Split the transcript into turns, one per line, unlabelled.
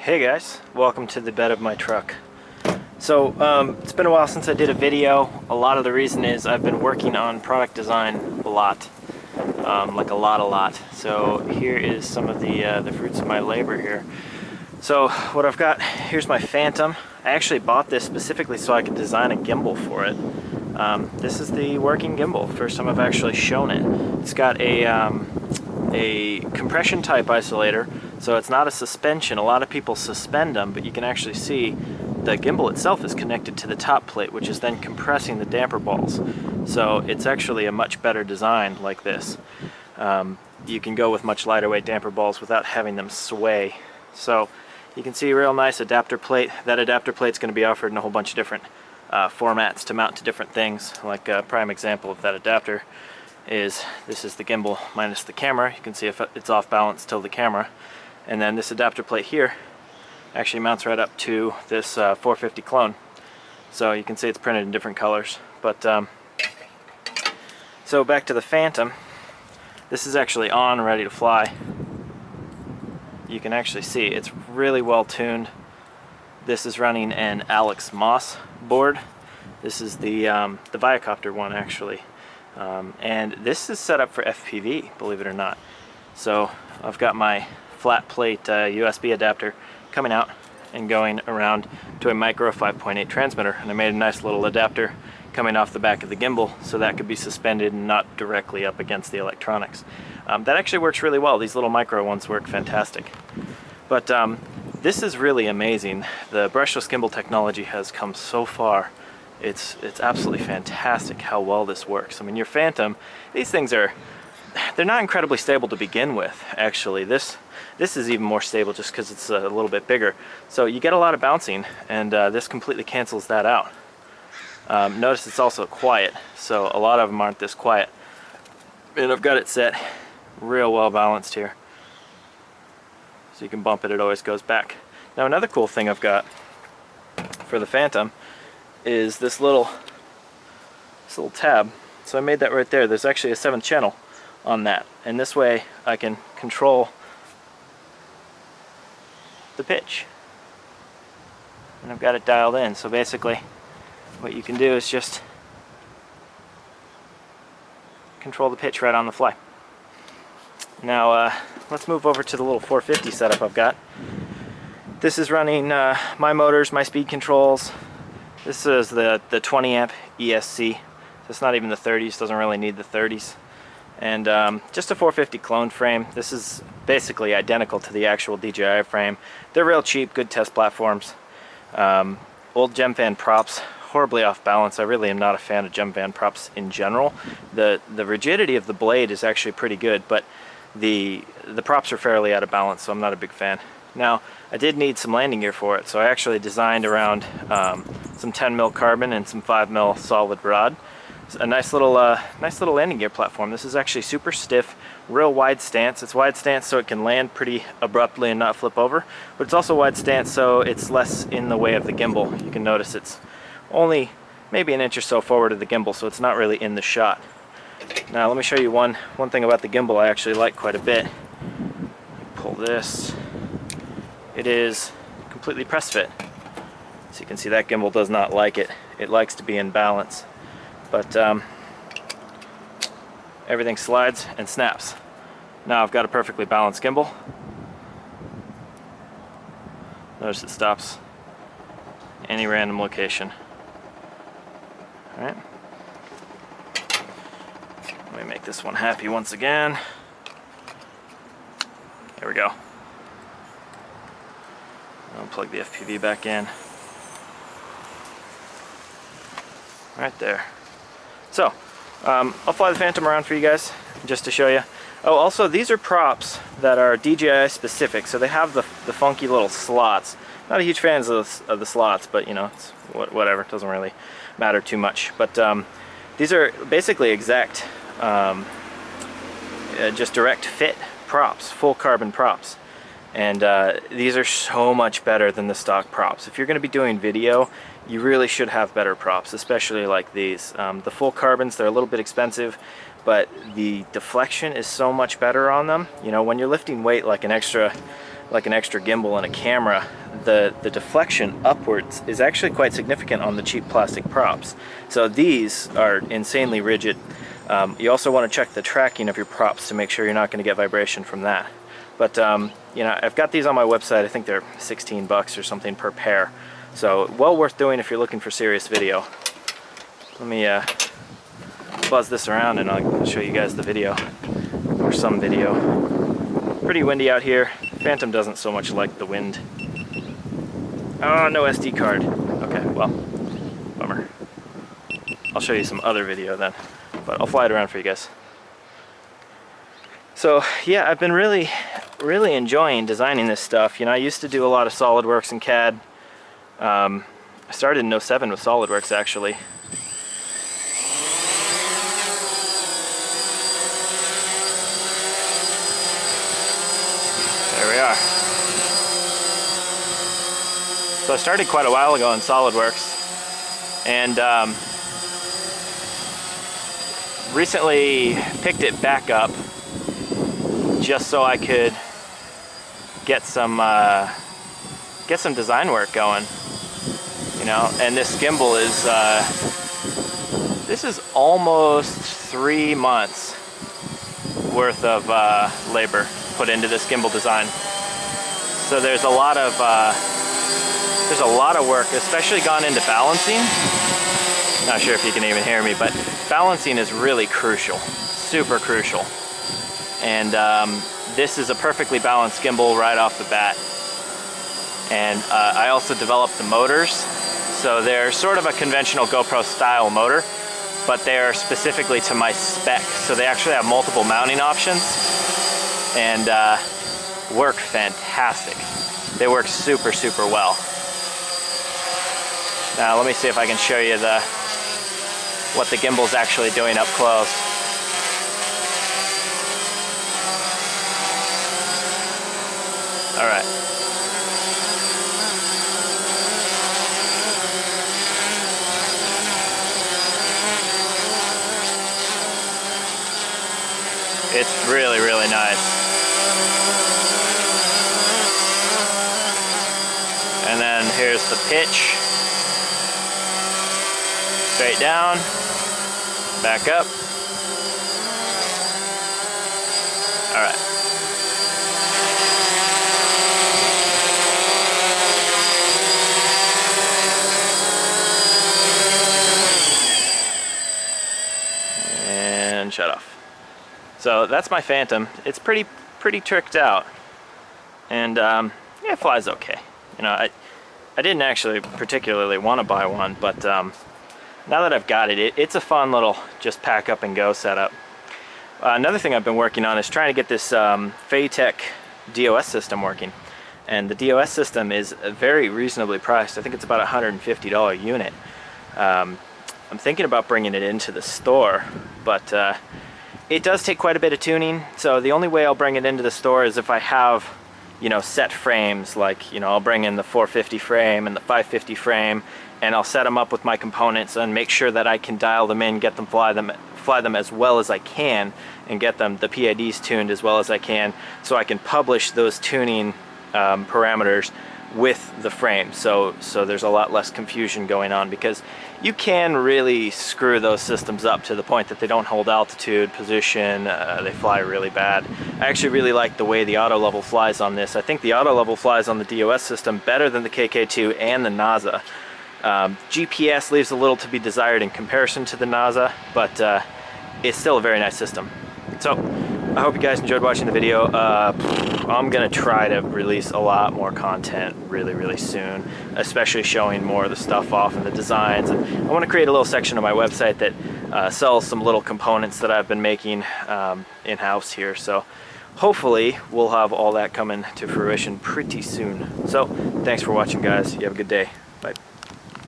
Hey guys, welcome to the bed of my truck. So it's been a while since I did a video. A lot of the reason is I've been working on product design a lot, like a lot. So here is some of the fruits of my labor here. So what I've got, here's my Phantom. I actually bought this specifically so I could design a gimbal for it. This is the working gimbal. First time I've actually shown it. It's got a compression type isolator, so it's not a suspension. A lot of people suspend them, but you can actually see the gimbal itself is connected to the top plate, which is then compressing the damper balls. So it's actually a much better design like this. You can go with much lighter weight damper balls without having them sway. So you can see a real nice adapter plate. That adapter plate is going to be offered in a whole bunch of different formats to mount to different things. Like a prime example of that adapter is this is the gimbal minus the camera. You can see if it's off balance, till the camera. And then this adapter plate here actually mounts right up to this 450 clone. So you can see it's printed in different colors. But so back to the Phantom. This is actually on, ready to fly. You can actually see it's really well tuned. This is running an Alex Moss board. This is the Viacopter one actually. And this is set up for FPV, believe it or not. So I've got my flat plate USB adapter coming out and going around to a micro 5.8 transmitter, and I made a nice little adapter coming off the back of the gimbal so that could be suspended and not directly up against the electronics. That actually works really well. These little micro ones work fantastic. But this is really amazing. The brushless gimbal technology has come so far. It's absolutely fantastic how well this works. I mean, your Phantom, these things they're not incredibly stable to begin with, actually. This is even more stable just because it's a little bit bigger. So you get a lot of bouncing, and this completely cancels that out. Notice it's also quiet, so a lot of them aren't this quiet. And I've got it set real well balanced here. So you can bump it, it always goes back. Now another cool thing I've got for the Phantom is this little tab. So I made that right there. There's actually a 7th channel on that, and this way I can control the pitch, and I've got it dialed in. So basically what you can do is just control the pitch right on the fly. Now let's move over to the little 450 setup I've got. This is running my motors, my speed controls. This is the 20 amp ESC. So it's not even the 30s, doesn't really need the 30s. And just a 450 clone frame. This is basically identical to the actual DJI frame. They're real cheap, good test platforms. Old Gemfan props, horribly off balance. I really am not a fan of Gemfan props in general. The rigidity of the blade is actually pretty good, but the props are fairly out of balance, so I'm not a big fan. Now, I did need some landing gear for it, so I actually designed around some 10 mil carbon and some 5 mil solid rod. It's a nice little landing gear platform. This is actually super stiff, real wide stance. It's wide stance so it can land pretty abruptly and not flip over, but it's also wide stance so it's less in the way of the gimbal. You can notice it's only maybe an inch or so forward of the gimbal, so it's not really in the shot. Now let me show you one thing about the gimbal I actually like quite a bit. Pull this. It is completely press fit. So you can see that gimbal does not like it. It likes to be in balance. But everything slides and snaps. Now I've got a perfectly balanced gimbal. Notice it stops any random location. Alright. Let me make this one happy once again. There we go. I'll plug the FPV back in. Right there. So, I'll fly the Phantom around for you guys, just to show you. Oh, also, these are props that are DJI specific, so they have the funky little slots. Not a huge fan of the slots, but you know, it's whatever, it doesn't really matter too much. But these are basically exact, just direct fit props, full carbon props. And these are so much better than the stock props. If you're going to be doing video, you really should have better props, especially like these. The full carbons, they're a little bit expensive, but the deflection is so much better on them. You know, when you're lifting weight like an extra like an extra gimbal and a camera, the deflection upwards is actually quite significant on the cheap plastic props. So these are insanely rigid. You also want to check the tracking of your props to make sure you're not going to get vibration from that. But you know, I've got these on my website. I think they're 16 bucks or something per pair. So well worth doing if you're looking for serious video. Let me buzz this around and I'll show you guys the video, or some video. Pretty windy out here. Phantom doesn't so much like the wind. Oh, no SD card. Okay, well, bummer. I'll show you some other video then, but I'll fly it around for you guys. So yeah, I've been really enjoying designing this stuff. You know, I used to do a lot of SolidWorks and CAD. I started in 07 with SolidWorks actually. There we are. So I started quite a while ago in SolidWorks, and recently picked it back up just so I could get some design work going, you know. And this gimbal is this is almost 3 months worth of labor put into this gimbal design. So there's a lot of work, especially gone into balancing. Not sure if you can even hear me, but balancing is really crucial, super crucial. And this is a perfectly balanced gimbal right off the bat. And I also developed the motors. So they're sort of a conventional GoPro style motor, but they're specifically to my spec. So they actually have multiple mounting options and work fantastic. They work super, super well. Now let me see if I can show you what the gimbal's actually doing up close. All right. It's really, really nice. And then here's the pitch. Straight down, back up. All right. And shut off. So that's my Phantom. It's pretty tricked out, and yeah, it flies okay. You know, I didn't actually particularly want to buy one, but now that I've got it, it's a fun little just pack up and go setup. Another thing I've been working on is trying to get this Phaetech DOS system working, and the DOS system is very reasonably priced. I think it's about a $150 unit. I'm thinking about bringing it into the store, but it does take quite a bit of tuning. So the only way I'll bring it into the store is if I have, you know, set frames. Like, you know, I'll bring in the 450 frame and the 550 frame, and I'll set them up with my components and make sure that I can dial them in, get them fly them as well as I can, and get them the PIDs tuned as well as I can, so I can publish those tuning parameters with the frame. So there's a lot less confusion going on, because you can really screw those systems up to the point that they don't hold altitude, position, they fly really bad. I actually really like the way the auto level flies on this. I think the auto level flies on the DOS system better than the KK2 and the NASA. GPS leaves a little to be desired in comparison to the NASA, but it's still a very nice system. So I hope you guys enjoyed watching the video. I'm gonna try to release a lot more content really soon, especially showing more of the stuff off and the designs. And I want to create a little section of my website that sells some little components that I've been making in-house here. So hopefully we'll have all that coming to fruition pretty soon. So thanks for watching, guys. You have a good day. Bye.